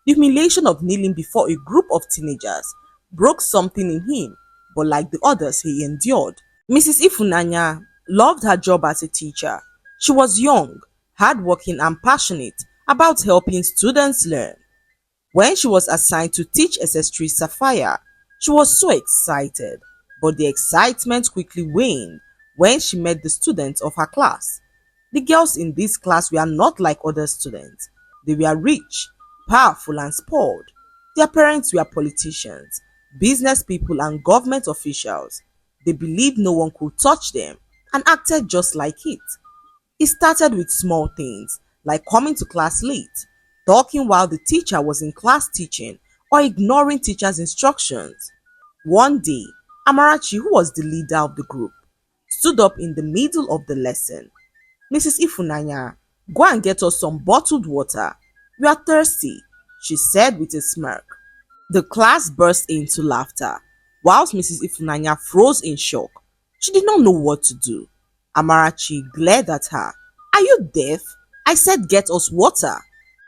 The humiliation of kneeling before a group of teenagers broke something in him, but like the others, he endured. Mrs. Ifunanya loved her job as a teacher. She was young, hardworking, and passionate about helping students learn. When she was assigned to teach SS3 Sapphire, she was so excited, but the excitement quickly waned when she met the students of her class. The girls in this class were not like other students. They were rich, powerful, and spoiled. Their parents were politicians, business people, and government officials. They believed no one could touch them and acted just like it. It started with small things like coming to class late, talking while the teacher was in class teaching, or ignoring teacher's instructions. One day, Amarachi, who was the leader of the group, stood up in the middle of the lesson. "Mrs. Ifunanya, go and get us some bottled water. We are thirsty," she said with a smirk. The class burst into laughter, whilst Mrs. Ifunanya froze in shock. She did not know what to do. Amarachi glared at her. "Are you deaf? I said get us water."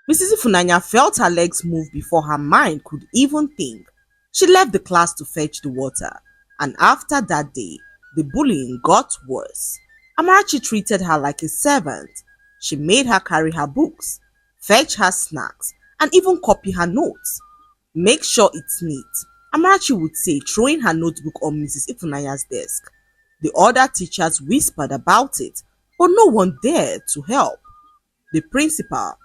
Mrs. Ifunanya felt her legs move before her mind could even think. She left the class to fetch the water, and after that day, the bullying got worse. Amarachi treated her like a servant. She made her carry her books, fetch her snacks, and even copy her notes. "Make sure it's neat," Amarachi would say, throwing her notebook on Mrs. Ifunanya's desk. The other teachers whispered about it, but no one dared to help. The principal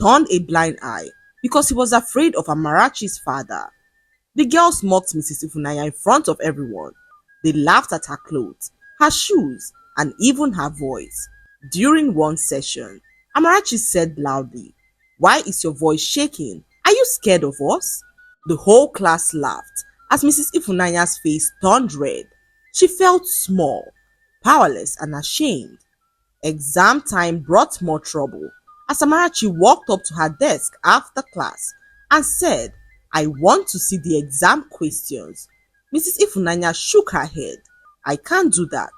turned a blind eye because he was afraid of Amarachi's father. The girls mocked Mrs. Ifunanya in front of everyone. They laughed at her clothes, her shoes, and even her voice. During one session, Amarachi said loudly, "Why is your voice shaking? Are you scared of us?" The whole class laughed as Mrs. Ifunanya's face turned red. She felt small, powerless, and ashamed. Exam time brought more trouble as Amarachi walked up to her desk after class and said, "I want to see the exam questions." Mrs. Ifunanya shook her head. "I can't do that."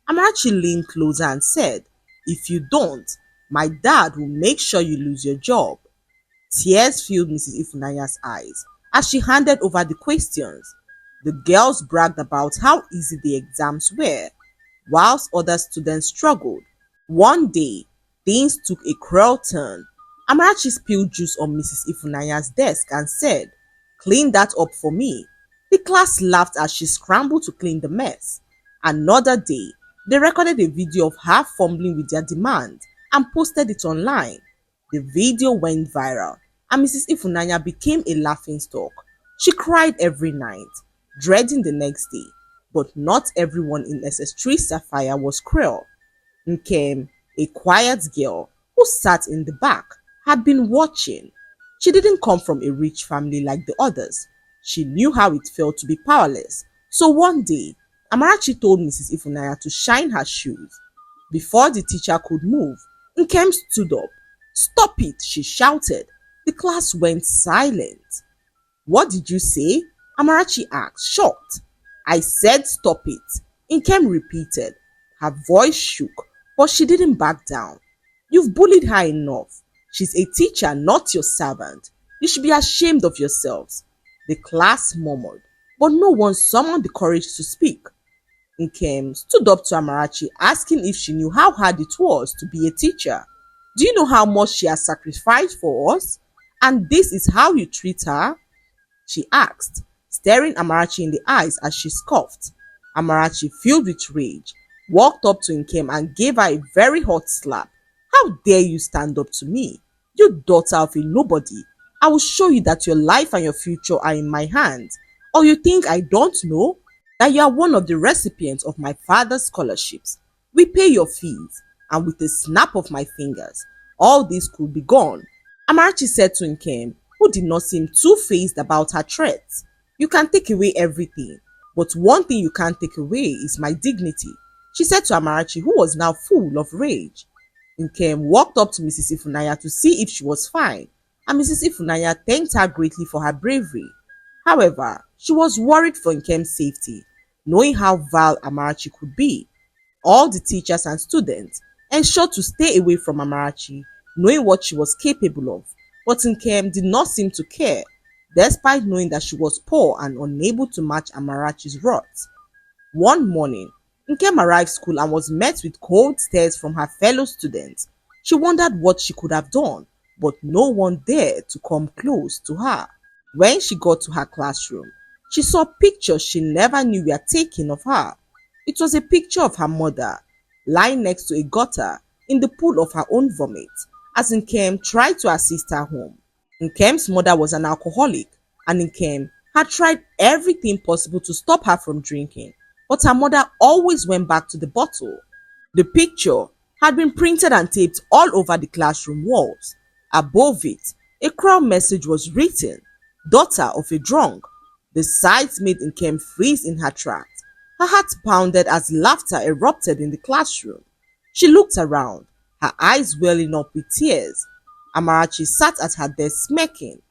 Amarachi leaned closer and said, "If you don't, my dad will make sure you lose your job." Tears filled Mrs. Ifunanya's eyes as she handed over the questions. The girls bragged about how easy the exams were, whilst other students struggled. One day, things took a cruel turn. Amarachi spilled juice on Mrs. Ifunanya's desk and said, "Clean that up for me." The class laughed as she scrambled to clean the mess. Another day, they recorded a video of her fumbling with their demand and posted it online. The video went viral and Mrs. Ifunanya became a laughingstock. She cried every night, dreading the next day, but not everyone in SS3 Sapphire was cruel. Enkay, a quiet girl who sat in the back, had been watching. She didn't come from a rich family like the others. She knew how it felt to be powerless. So one day, Amarachi told Mrs. Ifunanya to shine her shoes. Before the teacher could move, Enkay stood up. "Stop it," she shouted. The class went silent. "What did you say?" Amarachi asked, shocked. "I said stop it," Enkay repeated. Her voice shook, but she didn't back down. "You've bullied her enough. She's a teacher, not your servant. You should be ashamed of yourselves." The class murmured, but no one summoned the courage to speak. Enkay stood up to Amarachi, asking if she knew how hard it was to be a teacher. "Do you know how much she has sacrificed for us? And this is how you treat her?" she asked, staring Amarachi in the eyes as she scoffed. Amarachi, filled with rage, walked up to Enkay and gave her a very hot slap. "How dare you stand up to me? You daughter of a nobody. I will show you that your life and your future are in my hands. Or you think I don't know that you are one of the recipients of my father's scholarships? We pay your fees, and with a snap of my fingers, all this could be gone." Amarachi said to Enkay, who did not seem too fazed about her threats, "You can take away everything, but one thing you can't take away is my dignity," she said to Amarachi, who was now full of rage. Enkay walked up to Mrs. Ifunanya to see if she was fine, and Mrs. Ifunanya thanked her greatly for her bravery. However, she was worried for Enkay's safety, knowing how vile Amarachi could be. All the teachers and students ensured to stay away from Amarachi, knowing what she was capable of. but Nkem did not seem to care, despite knowing that she was poor and unable to match Amarachi's wrath. One morning, Nkem arrived school and was met with cold stares from her fellow students. She wondered what she could have done, but no one dared to come close to her. When she got to her classroom, she saw pictures she never knew were taken of her. It was a picture of her mother, lying next to a gutter in the pool of her own vomit, as Nkem tried to assist her home. Nkem's mother was an alcoholic, and Nkem had tried everything possible to stop her from drinking, but her mother always went back to the bottle. The picture had been printed and taped all over the classroom walls. Above it, a crown message was written, "Daughter of a drunk." The sight made Nkem freeze in her tracks. Her heart pounded as laughter erupted in the classroom. She looked around, her eyes welling up with tears. Amarachi sat at her desk smirking.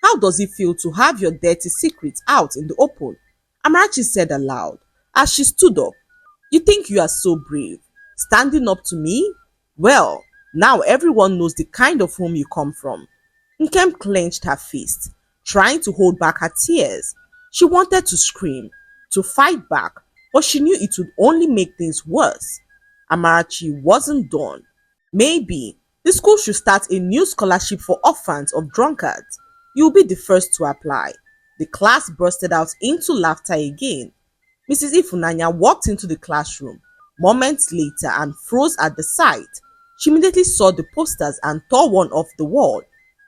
"How does it feel to have your dirty secrets out in the open?" Amarachi said aloud as she stood up. "You think you are so brave, standing up to me? Well, now everyone knows the kind of home you come from." Nkem clenched her fist, trying to hold back her tears. She wanted to scream, to fight back, but she knew it would only make things worse. Amarachi wasn't done. "Maybe the school should start a new scholarship for orphans of drunkards. You'll be the first to apply." The class bursted out into laughter again. Mrs. Ifunanya walked into the classroom moments later and froze at the sight. She immediately saw the posters and tore one off the wall.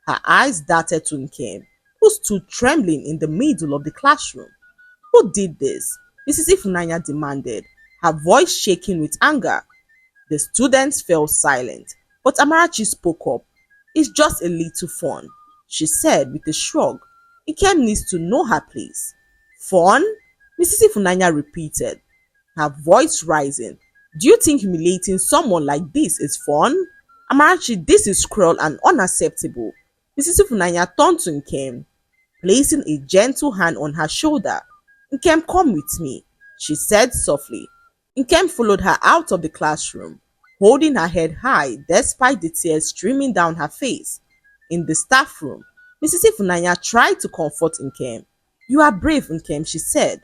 Her eyes darted to Nkem, who stood trembling in the middle of the classroom. "Who did this?" Mrs. Ifunanya demanded, her voice shaking with anger. The students fell silent, but Amarachi spoke up. "It's just a little fun," she said with a shrug. "Nkem needs to know her place." "Fun?" Mrs. Ifunanya repeated, her voice rising. "Do you think humiliating someone like this is fun? Amarachi, this is cruel and unacceptable." Mrs. Ifunanya turned to Nkem, placing a gentle hand on her shoulder. "Nkem, come with me," she said softly. Nkem followed her out of the classroom, holding her head high despite the tears streaming down her face. In the staff room, Mrs. Ifunanya tried to comfort Nkem. "You are brave, Nkem," she said.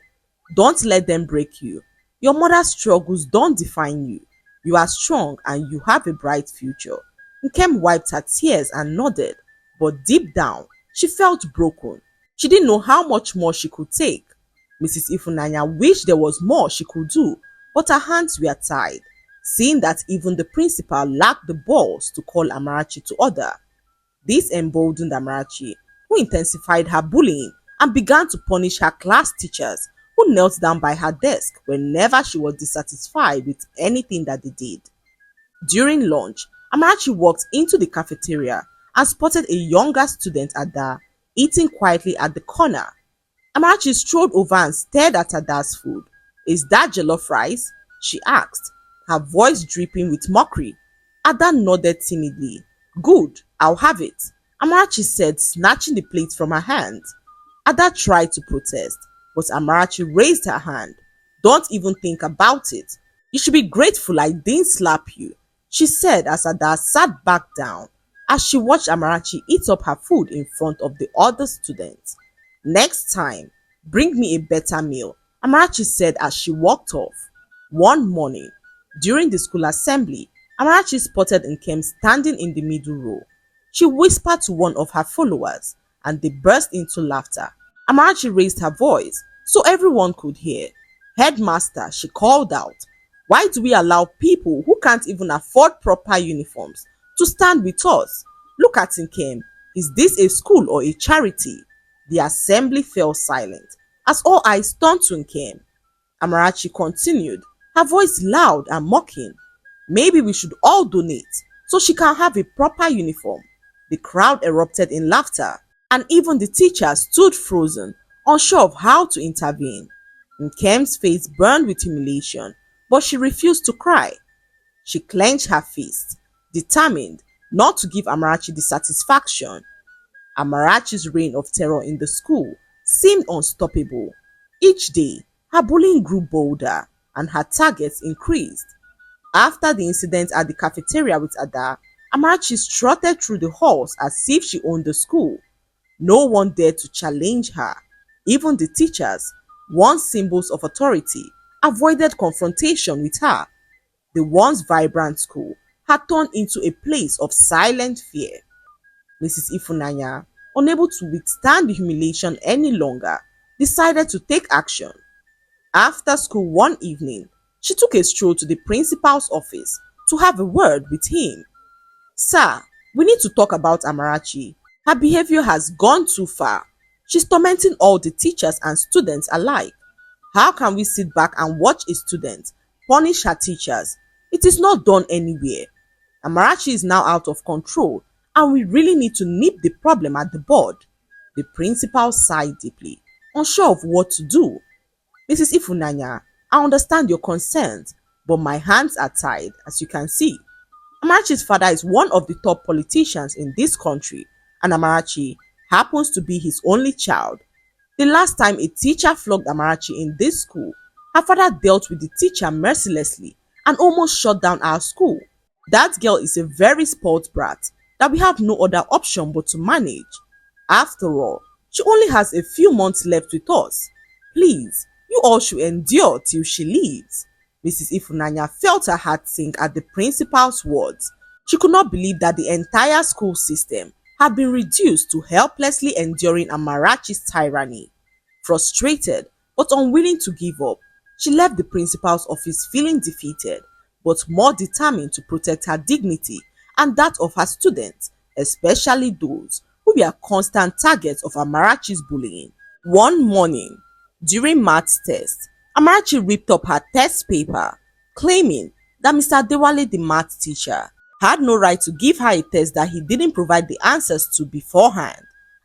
"Don't let them break you. Your mother's struggles don't define you. You are strong and you have a bright future." Nkem wiped her tears and nodded, but deep down, she felt broken. She didn't know how much more she could take. Mrs. Ifunanya wished there was more she could do, but her hands were tied, seeing that even the principal lacked the balls to call Amarachi to order. This emboldened Amarachi, who intensified her bullying and began to punish her class teachers, who knelt down by her desk whenever she was dissatisfied with anything that they did. During lunch, Amarachi walked into the cafeteria and spotted a younger student, Ada, eating quietly at the corner. Amarachi strolled over and stared at Ada's food. "Is that jollof rice?" she asked, her voice dripping with mockery. Ada nodded timidly. "Good, I'll have it," Amarachi said, snatching the plate from her hand. Ada tried to protest, but Amarachi raised her hand. "Don't even think about it. You should be grateful I didn't slap you," she said as Ada sat back down as she watched Amarachi eat up her food in front of the other students. "Next time, bring me a better meal," Amarachi said as she walked off. One morning, during the school assembly, Amarachi spotted Nkem standing in the middle row. She whispered to one of her followers, and they burst into laughter. Amarachi raised her voice so everyone could hear. "Headmaster," she called out, "why do we allow people who can't even afford proper uniforms to stand with us? Look at Nkem. Is this a school or a charity?" The assembly fell silent as all eyes turned to Nkem. Amarachi continued, her voice loud and mocking. "Maybe we should all donate so she can have a proper uniform." The crowd erupted in laughter, and even the teachers stood frozen, unsure of how to intervene. Nkem's face burned with humiliation, but she refused to cry. She clenched her fist, determined not to give Amarachi the satisfaction. Amarachi's reign of terror in the school seemed unstoppable. Each day, her bullying grew bolder and her targets increased. After the incident at the cafeteria with Ada, Amarachi strutted through the halls as if she owned the school. No one dared to challenge her. Even the teachers, once symbols of authority, avoided confrontation with her. The once vibrant school had turned into a place of silent fear. Mrs. Ifunanya, unable to withstand the humiliation any longer, decided to take action. After school one evening, she took a stroll to the principal's office to have a word with him. "Sir, we need to talk about Amarachi. Her behavior has gone too far. She's tormenting all the teachers and students alike. How can we sit back and watch a student punish her teachers? It is not done anywhere. Amarachi is now out of control and we really need to nip the problem at the bud." The principal sighed deeply, unsure of what to do. "Mrs. Ifunanya, I understand your concerns, but my hands are tied, as you can see. Amarachi's father is one of the top politicians in this country, and Amarachi happens to be his only child. The last time a teacher flogged Amarachi in this school, her father dealt with the teacher mercilessly and almost shut down our school. That girl is a very spoiled brat that we have no other option but to manage. After all, she only has a few months left with us. Please, you all should endure till she leaves." Mrs. Ifunanya felt her heart sink at the principal's words. She could not believe that the entire school system had been reduced to helplessly enduring Amarachi's tyranny. Frustrated but unwilling to give up, she left the principal's office feeling defeated but more determined to protect her dignity and that of her students, especially those who were constant targets of Amarachi's bullying. One morning, during maths test, Amarachi ripped up her test paper, claiming that Mr. Adewale, the maths teacher, had no right to give her a test that he didn't provide the answers to beforehand.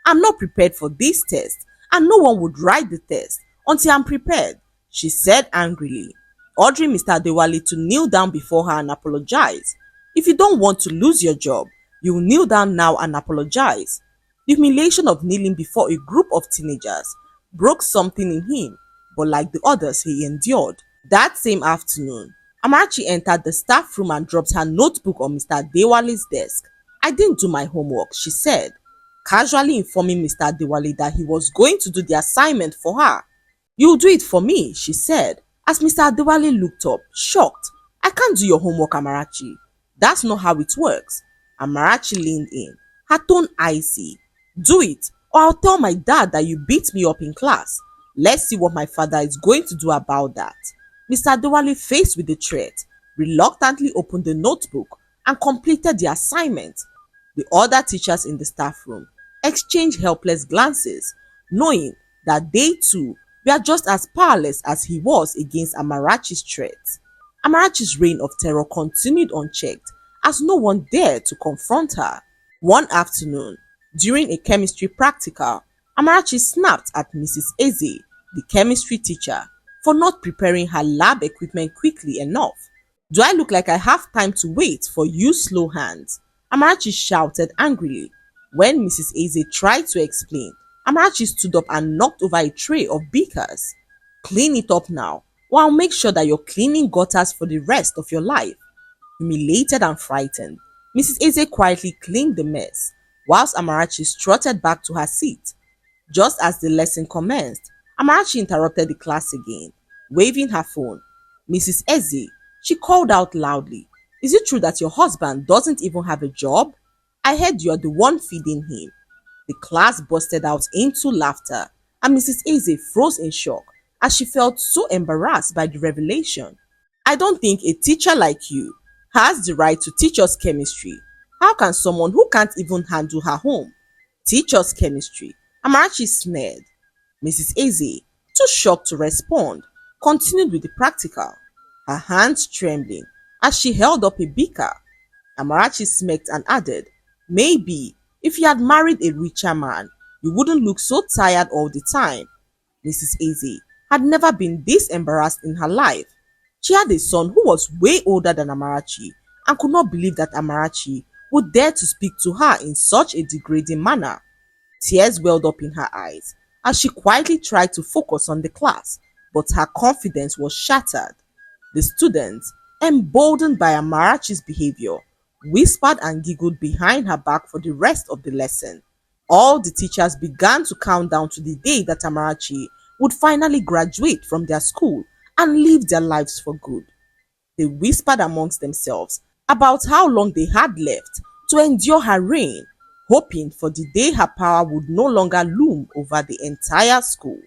"I'm not prepared for this test, and no one would write the test until I'm prepared," she said angrily, ordering Mr. Adewale to kneel down before her and apologize. "If you don't want to lose your job, you will kneel down now and apologize." The humiliation of kneeling before a group of teenagers broke something in him, but like the others he endured. That same afternoon, Amarachi entered the staff room and dropped her notebook on Mr. Adewale's desk. "I didn't do my homework," she said, casually informing Mr. Adewale that he was going to do the assignment for her. "You'll do it for me," she said, as Mr. Adewale looked up, shocked. "I can't do your homework, Amarachi. That's not how it works." Amarachi leaned in, her tone icy. "Do it, or I'll tell my dad that you beat me up in class. Let's see what my father is going to do about that." Mr. Adewale, faced with the threat, reluctantly opened the notebook and completed the assignment. The other teachers in the staff room exchanged helpless glances, knowing that they too were just as powerless as he was against Amarachi's threats. Amarachi's reign of terror continued unchecked as no one dared to confront her. One afternoon, during a chemistry practical, Amarachi snapped at Mrs. Eze, the chemistry teacher, for not preparing her lab equipment quickly enough. "Do I look like I have time to wait for you slow hands?" Amarachi shouted angrily. When Mrs. Eze tried to explain, Amarachi stood up and knocked over a tray of beakers. "Clean it up now, or I'll make sure that you're cleaning gutters for the rest of your life." Humiliated and frightened, Mrs. Eze quietly cleaned the mess, whilst Amarachi strutted back to her seat. Just as the lesson commenced, Amarachi interrupted the class again, waving her phone. "Mrs. Eze," she called out loudly, "is it true that your husband doesn't even have a job? I heard you're the one feeding him." The class bursted out into laughter, and Mrs. Eze froze in shock as she felt so embarrassed by the revelation. "I don't think a teacher like you has the right to teach us chemistry. How can someone who can't even handle her home teach us chemistry?" Amarachi sneered. Mrs. Eze, too shocked to respond, continued with the practical, her hands trembling as she held up a beaker. Amarachi smirked and added, "Maybe if you had married a richer man, you wouldn't look so tired all the time." Mrs. Eze had never been this embarrassed in her life. She had a son who was way older than Amarachi and could not believe that Amarachi would dare to speak to her in such a degrading manner. Tears welled up in her eyes as she quietly tried to focus on the class, but her confidence was shattered. The students, emboldened by Amarachi's behavior, whispered and giggled behind her back for the rest of the lesson. All the teachers began to count down to the day that Amarachi would finally graduate from their school and live their lives for good. They whispered amongst themselves about how long they had left to endure her reign, hoping for the day her power would no longer loom over the entire school.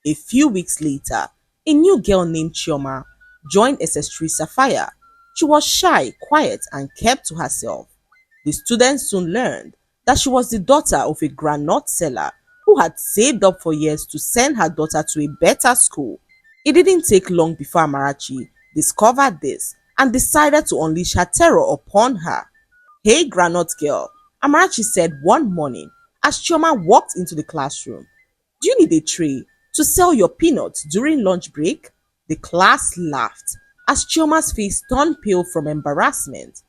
A few weeks later, a new girl named Chioma joined SS3 Sapphire. She was shy, quiet, and kept to herself. The students soon learned that she was the daughter of a groundnut seller who had saved up for years to send her daughter to a better school. It didn't take long before Amarachi discovered this and decided to unleash her terror upon her. "Hey, groundnut girl," Amarachi said one morning as Chioma walked into the classroom. "Do you need a tray to sell your peanuts during lunch break?" The class laughed as Chioma's face turned pale from embarrassment.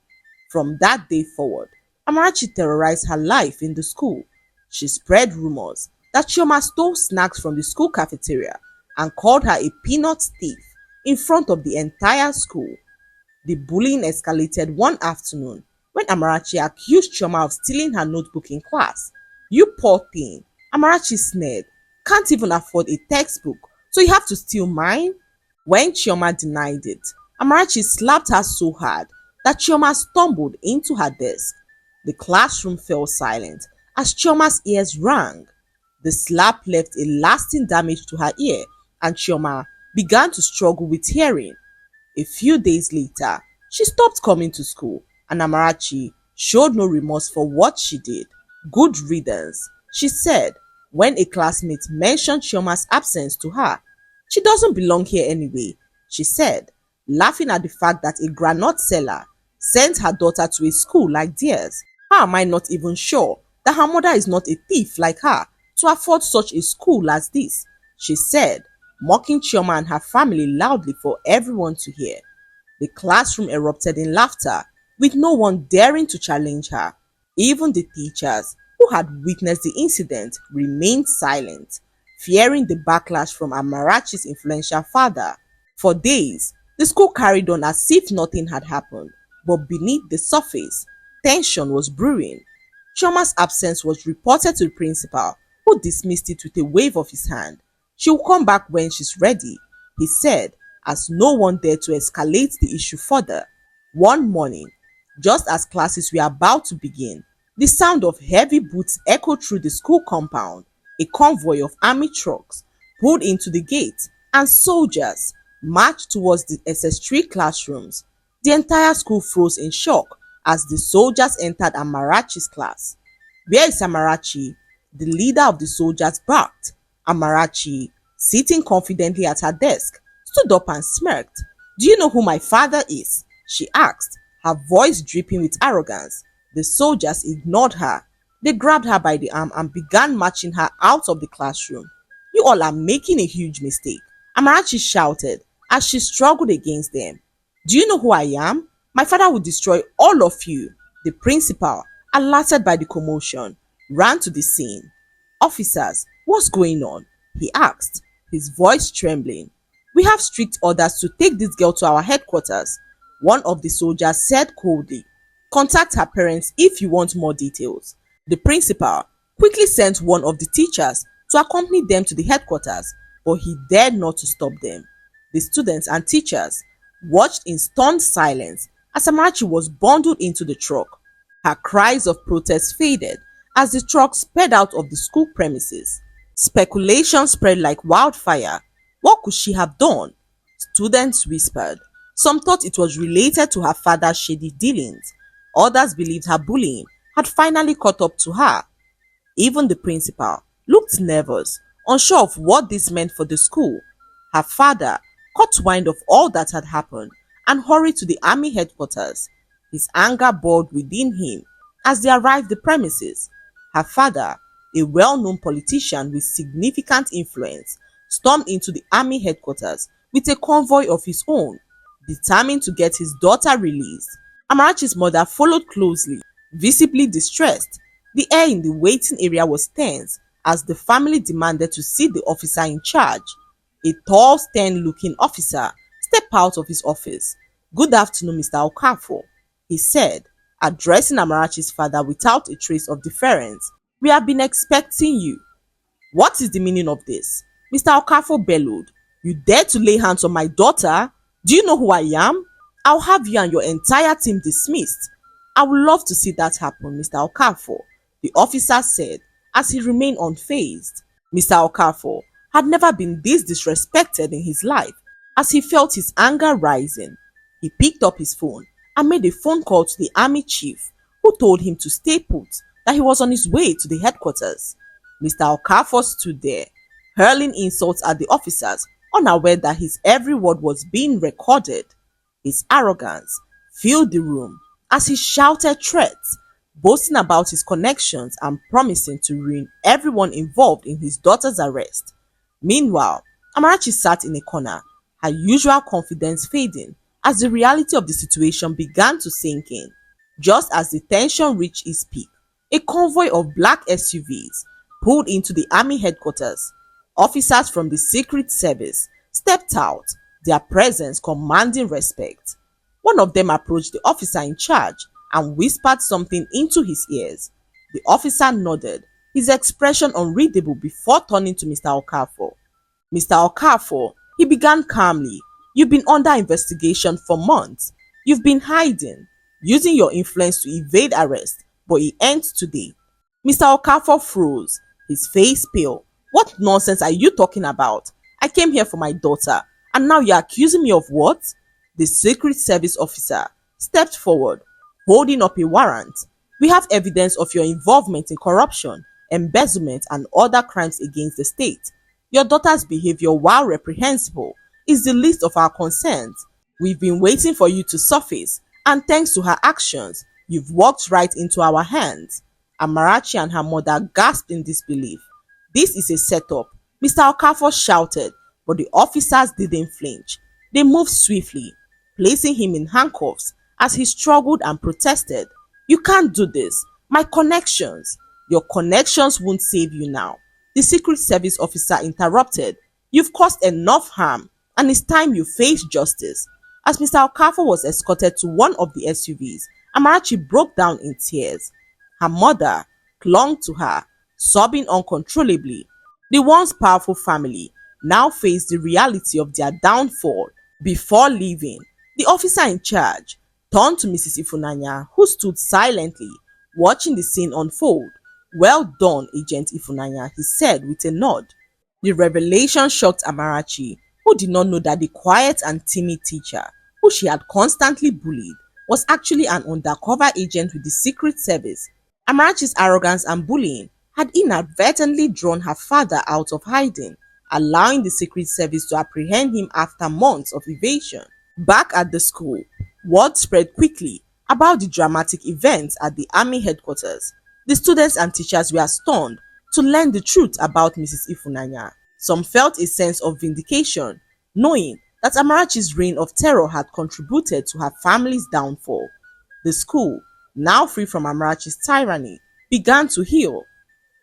From that day forward, Amarachi terrorized her life in the school. She spread rumors that Chioma stole snacks from the school cafeteria and called her a peanut thief in front of the entire school. The bullying escalated one afternoon when Amarachi accused Chioma of stealing her notebook in class. "You poor thing," Amarachi sneered. "Can't even afford a textbook, so you have to steal mine?" When Chioma denied it, Amarachi slapped her so hard that Chioma stumbled into her desk. The classroom fell silent as Chioma's ears rang. The slap left a lasting damage to her ear, and Chioma began to struggle with hearing. A few days later, she stopped coming to school, and Amarachi showed no remorse for what she did. "Good riddance," she said when a classmate mentioned Chioma's absence to her. "She doesn't belong here anyway," she said, laughing at the fact that a groundnut seller sent her daughter to a school like theirs. "How am I not even sure that her mother is not a thief like her to afford such a school as this?" she said, mocking Chioma and her family loudly for everyone to hear. The classroom erupted in laughter, with no one daring to challenge her. Even the teachers, who had witnessed the incident, remained silent, fearing the backlash from Amarachi's influential father. For days, the school carried on as if nothing had happened, but beneath the surface, tension was brewing. Chioma's absence was reported to the principal, who dismissed it with a wave of his hand. "She'll come back when she's ready," he said, as no one dared to escalate the issue further. One morning, just as classes were about to begin, the sound of heavy boots echoed through the school compound. A convoy of army trucks pulled into the gate, and soldiers marched towards the SS3 classrooms. The entire school froze in shock as the soldiers entered Amarachi's class. "Where is Amarachi?" the leader of the soldiers barked. Amarachi, sitting confidently at her desk, stood up and smirked. "Do you know who my father is?" she asked, her voice dripping with arrogance. The soldiers ignored her. They grabbed her by the arm and began marching her out of the classroom. "You all are making a huge mistake," Amarachi shouted as she struggled against them. "Do you know who I am? My father will destroy all of you." The principal, alerted by the commotion, ran to the scene. "Officers, what's going on?" he asked, his voice trembling. "We have strict orders to take this girl to our headquarters," one of the soldiers said coldly. "Contact her parents if you want more details." The principal quickly sent one of the teachers to accompany them to the headquarters, but he dared not to stop them. The students and teachers watched in stunned silence as Amarachi was bundled into the truck. Her cries of protest faded as the truck sped out of the school premises. Speculation spread like wildfire. What could she have done? Students whispered. Some thought it was related to her father's shady dealings. Others believed her bullying had finally caught up to her. Even the principal looked nervous, unsure of what this meant for the school. Her father caught wind of all that had happened and hurried to the army headquarters. His anger boiled within him as they arrived the premises. Her father, a well-known politician with significant influence, stormed into the army headquarters with a convoy of his own, determined to get his daughter released. Amarachi's mother followed closely, visibly distressed. The air in the waiting area was tense as the family demanded to see the officer in charge. A tall, stern-looking officer stepped out of his office. "Good afternoon, Mr. Okafor," he said, addressing Amarachi's father without a trace of deference. "We have been expecting you." "What is the meaning of this?" Mr. Okafor bellowed. "You dare to lay hands on my daughter? Do you know who I am? I'll have you and your entire team dismissed." "I would love to see that happen, Mr. Okafor," the officer said as he remained unfazed. Mr. Okafor had never been this disrespected in his life. As he felt his anger rising, he picked up his phone and made a phone call to the army chief, who told him to stay put, that he was on his way to the headquarters. Mr. Okafor stood there, hurling insults at the officers, unaware that his every word was being recorded. His arrogance filled the room as he shouted threats, boasting about his connections and promising to ruin everyone involved in his daughter's arrest. Meanwhile, Amarachi sat in a corner, her usual confidence fading as the reality of the situation began to sink in. Just as the tension reached its peak, a convoy of black SUVs pulled into the army headquarters. Officers from the Secret Service stepped out, their presence commanding respect. One of them approached the officer in charge and whispered something into his ears. The officer nodded, his expression unreadable, before turning to Mr. Okafor. "Mr. Okafor," he began calmly, "you've been under investigation for months. You've been hiding, using your influence to evade arrest, but it ends today." Mr. Okafor froze, his face pale. "What nonsense are you talking about? I came here for my daughter, and now you're accusing me of what?" The Secret Service officer stepped forward, holding up a warrant. "We have evidence of your involvement in corruption, embezzlement, and other crimes against the state. Your daughter's behavior, while reprehensible, is the least of our concerns. We've been waiting for you to surface, and thanks to her actions, you've walked right into our hands." Amarachi and her mother gasped in disbelief. "This is a setup," Mr. Okafor shouted, but the officers didn't flinch. They moved swiftly, placing him in handcuffs as he struggled and protested. "You can't do this. My connections." "Your connections won't save you now," the Secret Service officer interrupted. "You've caused enough harm, and it's time you face justice." As Mr. Okafor was escorted to one of the SUVs, Amarachi broke down in tears. Her mother clung to her, sobbing uncontrollably. The once powerful family now faced the reality of their downfall. Before leaving, the officer in charge turned to Mrs. Ifunanya, who stood silently, watching the scene unfold. "Well done, Agent Ifunanya," he said with a nod. The revelation shocked Amarachi, who did not know that the quiet and timid teacher, who she had constantly bullied, was actually an undercover agent with the Secret Service. Amarachi's arrogance and bullying had inadvertently drawn her father out of hiding, allowing the Secret Service to apprehend him after months of evasion. Back at the school, word spread quickly about the dramatic events at the army headquarters. The students and teachers were stunned to learn the truth about Mrs. Ifunanya. Some felt a sense of vindication, knowing that Amarachi's reign of terror had contributed to her family's downfall. The school, now free from Amarachi's tyranny, began to heal.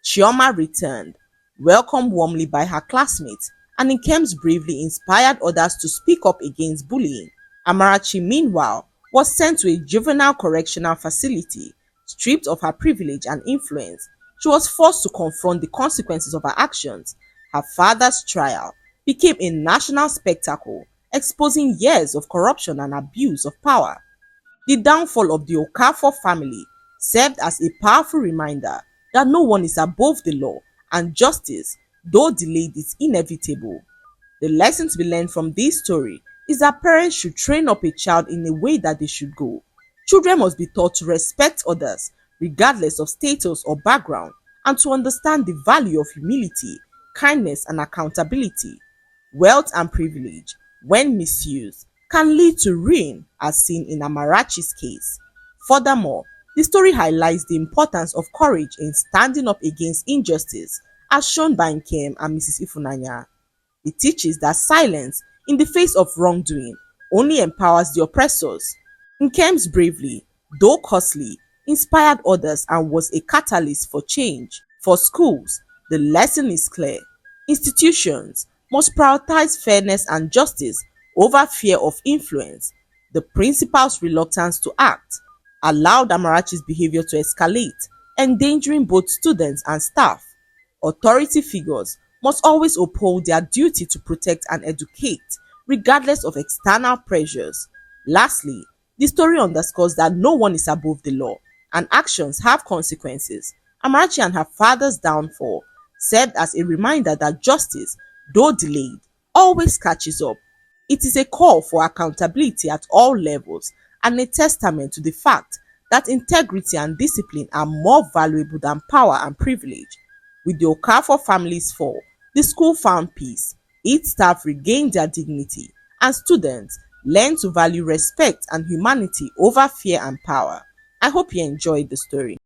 Chioma returned, welcomed warmly by her classmates, and Nkem's bravely inspired others to speak up against bullying. Amarachi, meanwhile, was sent to a juvenile correctional facility. Stripped of her privilege and influence, she was forced to confront the consequences of her actions. Her father's trial became a national spectacle, exposing years of corruption and abuse of power. The downfall of the Okafor family served as a powerful reminder that no one is above the law, and justice, though delayed, is inevitable. The lesson to be learned from this story is that parents should train up a child in a way that they should go. Children must be taught to respect others, regardless of status or background, and to understand the value of humility, kindness, and accountability. Wealth and privilege, when misused, can lead to ruin, as seen in Amarachi's case. Furthermore, the story highlights the importance of courage in standing up against injustice, as shown by Nkem and Mrs. Ifunanya. It teaches that silence in the face of wrongdoing only empowers the oppressors. Nkem's bravery, though costly, inspired others and was a catalyst for change. For schools, the lesson is clear. Institutions must prioritize fairness and justice over fear of influence. The principal's reluctance to act allowed Amarachi's behavior to escalate, endangering both students and staff. Authority figures must always uphold their duty to protect and educate, regardless of external pressures. Lastly, the story underscores that no one is above the law and actions have consequences. Amarachi and her father's downfall served as a reminder that justice, though delayed, always catches up. It is a call for accountability at all levels and a testament to the fact that integrity and discipline are more valuable than power and privilege. With the Okafor family's fall, the school found peace, its staff regained their dignity, and students learned to value respect and humanity over fear and power. I hope you enjoyed the story.